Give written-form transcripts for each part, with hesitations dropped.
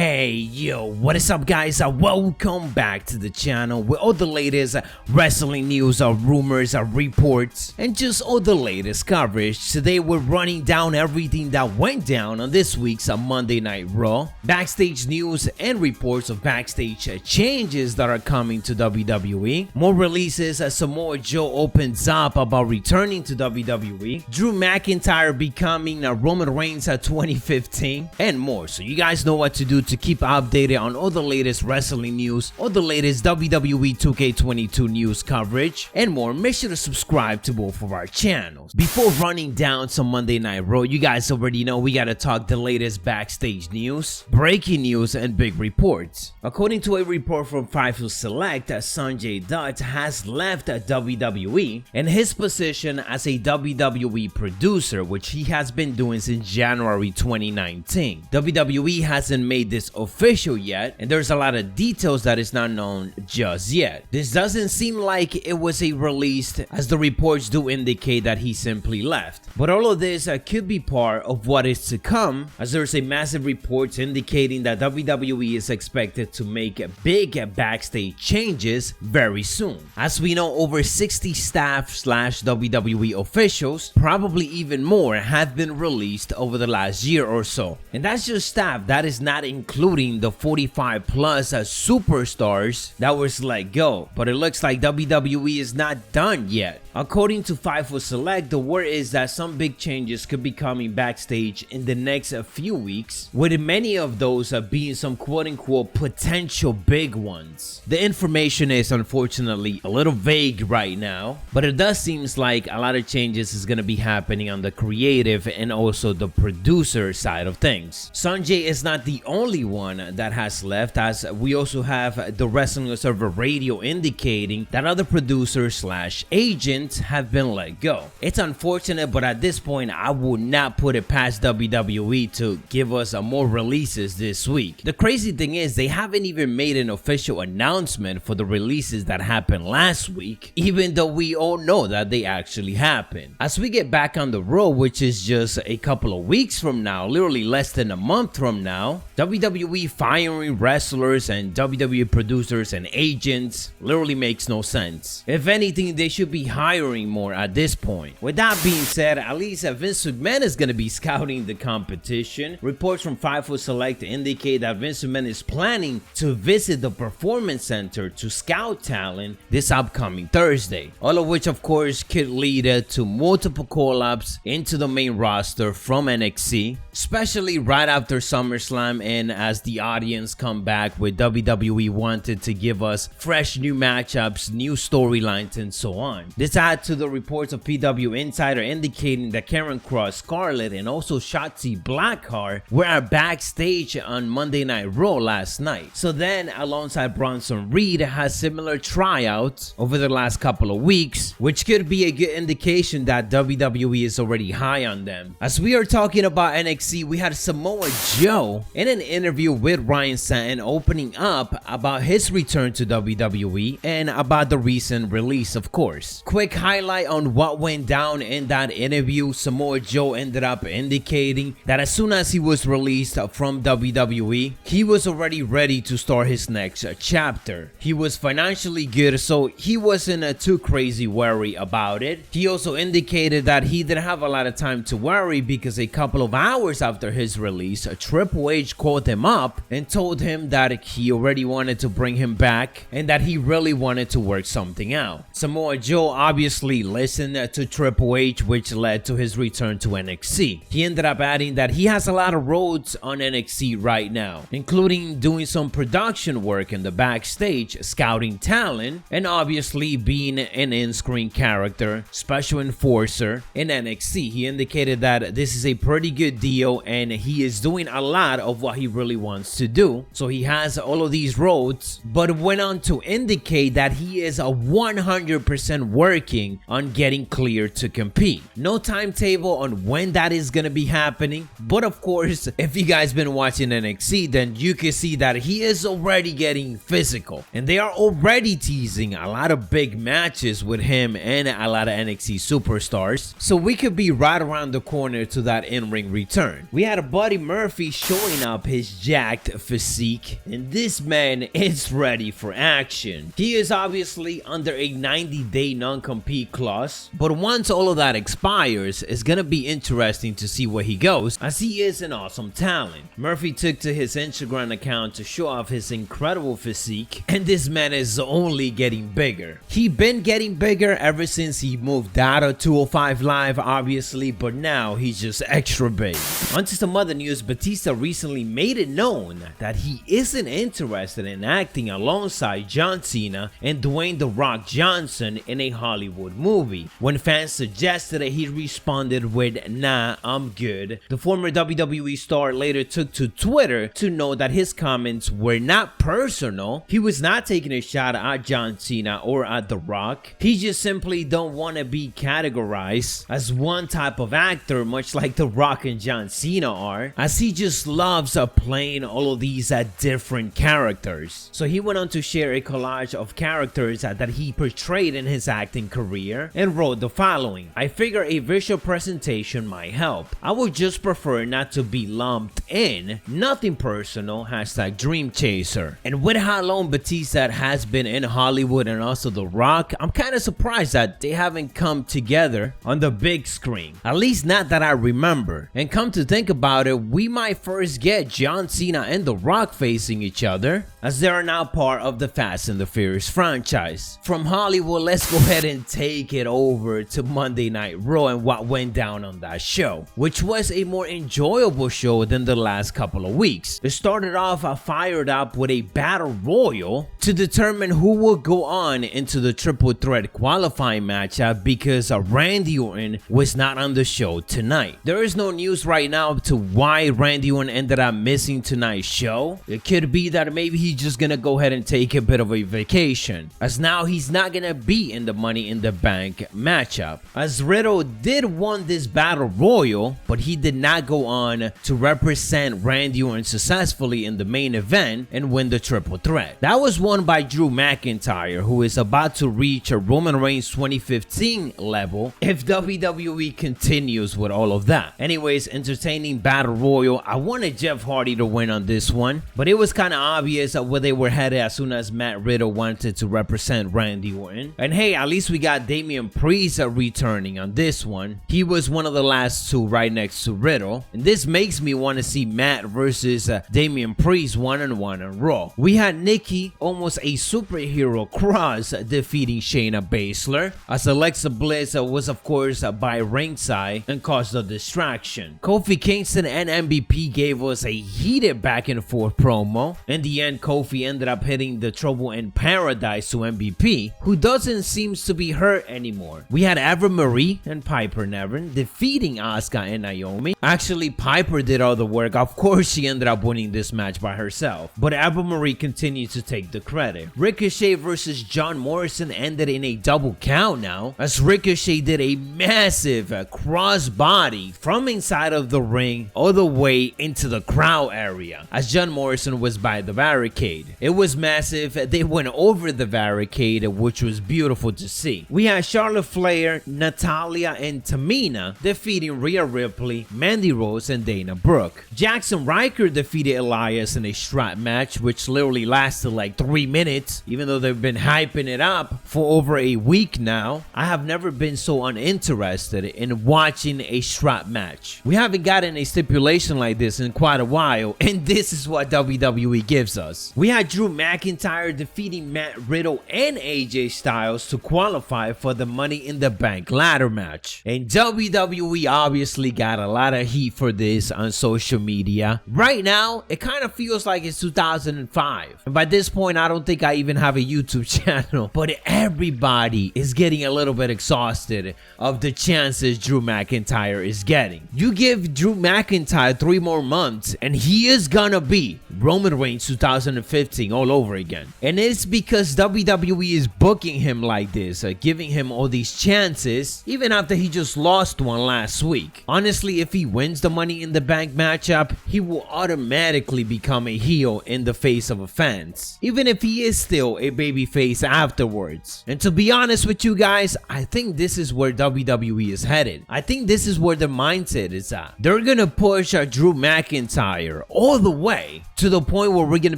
Hey yo, what is up guys? Welcome back to the channel with all the latest wrestling news, rumors, reports, and just all the latest coverage. Today we're running down everything that went down on this week's Monday Night Raw, backstage news and reports of backstage changes that are coming to WWE, more releases as Samoa Joe opens up about returning to WWE, Drew McIntyre becoming Roman Reigns 2015, and more. So you guys know what to do to keep updated on all the latest wrestling news, all the latest WWE 2K22 news coverage, and more. Make sure to subscribe to both of our channels. Before running down some Monday Night Raw, you guys already know we gotta talk the latest backstage news, breaking news, and big reports. According to a report from Fightful Select, Sanjay Dutt has left WWE and his position as a WWE producer, which he has been doing since January 2019. WWE hasn't made this official yet, and there's a lot of details that is not known just yet. This doesn't seem like it was a release, as the reports do indicate that he simply left. But all of this could be part of what is to come, as there's a massive reports indicating that WWE is expected to make big backstage changes very soon. As we know, over 60 staff / WWE officials, probably even more, have been released over the last year or so. And that's just staff, that is not including the 45 plus superstars that was let go. But it looks like WWE is not done yet. According to Fightful Select, the word is that some big changes could be coming backstage in the next few weeks, with many of those being some quote-unquote potential big ones. The information is unfortunately a little vague right now, but it does seem like a lot of changes is going to be happening on the creative and also the producer side of things. Sanjay is not the only one that has left, as we also have the Wrestling Observer Radio indicating that other producers / agents have been let go. It's unfortunate, but at this point I would not put it past WWE to give us more releases this week. The crazy thing is they haven't even made an official announcement for the releases that happened last week, even though we all know that they actually happened. As we get back on the road, which is just a couple of weeks from now, literally less than a month from now, WWE firing wrestlers and WWE producers and agents literally makes no sense. If anything, they should be hiring more at this point. With that being said, at least Vince McMahon is going to be scouting the competition. Reports from Fightful Select indicate that Vince McMahon is planning to visit the Performance Center to scout talent this upcoming Thursday. All of which of course could lead to multiple call-ups into the main roster from NXT, especially right after SummerSlam, and as the audience come back with WWE wanted to give us fresh new matchups, new storylines, and so on. This adds to the reports of PW Insider indicating that Karen Cross Scarlett and also Shotzi Blackheart were at backstage on Monday Night Raw last night. So then, alongside Bronson Reed, has similar tryouts over the last couple of weeks, which could be a good indication that WWE is already high on them. As we are talking about NXT, we had Samoa Joe in an interview with Ryan Satin opening up about his return to WWE and about the recent release, of course. Quick highlight on what went down in that interview. Samoa Joe ended up indicating that as soon as he was released from WWE, he was already ready to start his next chapter. He was financially good, so he wasn't too crazy worried about it. He also indicated that he didn't have a lot of time to worry because a couple of hours after his release, Triple H called him up and told him that he already wanted to bring him back and that he really wanted to work something out. Samoa Joe obviously listened to Triple H, which led to his return to NXT. He ended up adding that he has a lot of roads on NXT right now, including doing some production work in the backstage, scouting talent, and obviously being an in-screen character, special enforcer in NXT. He indicated that this is a pretty good deal and he is doing a lot of what he really wants to do. So he has all of these roads, but went on to indicate that he is a 100% working working on getting cleared to compete. No timetable on when that is gonna be happening, but of course, if you guys been watching NXT, then you can see that he is already getting physical, and they are already teasing a lot of big matches with him and a lot of NXT superstars, so we could be right around the corner to that in-ring return. We had a Buddy Murphy showing up his jacked physique, and this man is ready for action. He is obviously under a 90-day non-compete clause, but once all of that expires, it's gonna be interesting to see where he goes, as he is an awesome talent. Murphy took to his Instagram account to show off his incredible physique, and this man is only getting bigger. He been getting bigger ever since he moved out of 205 Live, obviously, but now he's just extra big. Onto some other news, Batista recently made it known that he isn't interested in acting alongside John Cena and Dwayne "The Rock" Johnson in a Hollywood movie. When fans suggested it, he responded with, "Nah, I'm good." The former WWE star later took to Twitter to know that his comments were not personal. He was not taking a shot at John Cena or at The Rock. He just simply don't want to be categorized as one type of actor, much like The Rock and John Cena are, as he just loves playing all of these different characters. So he went on to share a collage of characters that he portrayed in his acting career and wrote the following: "I figure a visual presentation might help. I would just prefer not to be lumped in. Nothing personal. Hashtag Dream Chaser." And with how long Batista has been in Hollywood and also The Rock, I'm kind of surprised that they haven't come together on the big screen. At least not that I remember. And come to think about it, we might first get John Cena and The Rock facing each other, as they are now part of the Fast and the Furious franchise. From Hollywood, let's go ahead and take it over to Monday Night Raw and what went down on that show, which was a more enjoyable show than the last couple of weeks. It started off fired up with a battle royal to determine who will go on into the triple threat qualifying matchup, because Randy Orton was not on the show tonight. There is no news right now to why Randy Orton ended up missing tonight's show. It could be that maybe he's just gonna go ahead and take a bit of a vacation, as now he's not gonna be in the Money in the Bank matchup, as Riddle did won this battle royal, but he did not go on to represent Randy Orton successfully in the main event and win the triple threat. That was won by Drew McIntyre, who is about to reach a Roman Reigns 2015 level if WWE continues with all of that. Anyways, entertaining battle royal. I wanted Jeff Hardy to win on this one, but it was kind of obvious where they were headed as soon as Matt Riddle wanted to represent Randy Orton. And hey, at least we got Damian Priest returning on this one. He was one of the last two right next to Riddle, and this makes me want to see Matt versus Damian Priest one-on-one on Raw. We had Nikki, almost a superhero cross, defeating Shayna Baszler, as Alexa Bliss was of course by ringside and caused a distraction. Kofi Kingston and MVP gave us a heated back and forth promo. In the end, Kofi ended up hitting the Trouble in Paradise to MVP, who doesn't seem to be hurt anymore. We had Eva Marie and Piper Niven defeating Asuka and Naomi. Actually, Piper did all the work. Of course, she ended up winning this match by herself, but Eva Marie continued to take the credit. Ricochet versus John Morrison ended in a double count now, as Ricochet did a massive crossbody from inside of the ring all the way into the crowd area, as John Morrison was by the barricade. It was massive. They went over the barricade, which was beautiful to see. We had Charlotte Flair, Natalya, and Tamina defeating Rhea Ripley, Mandy Rose, and Dana Brooke. Jackson Ryker defeated Elias in a strap match, which literally lasted like 3 minutes, even though they've been hyping it up for over a week now. I have never been so uninterested in watching a strap match. We haven't gotten a stipulation like this in quite a while, and this is what WWE gives us. We had Drew McIntyre defeating Matt Riddle and AJ Styles to qualify for the Money in the Bank ladder match. And WWE obviously got a lot of heat for this on social media. Right now, it kind of feels like it's 2005. And by this point, I don't think I even have a YouTube channel, but everybody is getting a little bit exhausted of the chances Drew McIntyre is getting. You give Drew McIntyre 3 more months and he is gonna be Roman Reigns 2015 all over again. And it's because WWE is booking him like this. giving him all these chances, even after he just lost one last week. Honestly, if he wins the Money in the Bank matchup, he will automatically become a heel in the face of fans, even if he is still a babyface afterwards. And to be honest with you guys, I think this is where WWE is headed. I think this is where the mindset is at. They're gonna push Drew McIntyre all the way to the point where we're gonna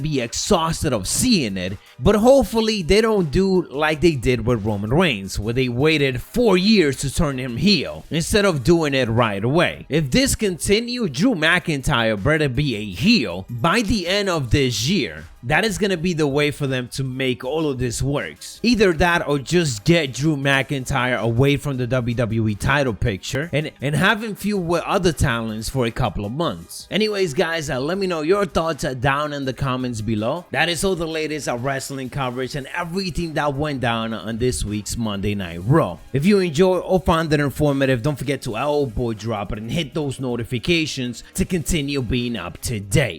be exhausted of seeing it, but hopefully they don't do like they did with Roman Reigns, where they waited 4 years to turn him heel instead of doing it right away. If this continues, Drew McIntyre better be a heel by the end of this year. That is going to be the way for them to make all of this works. Either that or just get Drew McIntyre away from the WWE title picture and have him feud with other talents for a couple of months. Anyways guys, let me know your thoughts down in the comments below. That is all the latest wrestling coverage and everything that went down on this week's Monday Night Raw. If you enjoyed or found it informative, don't forget to elbow drop it and hit those notifications to continue being up to date.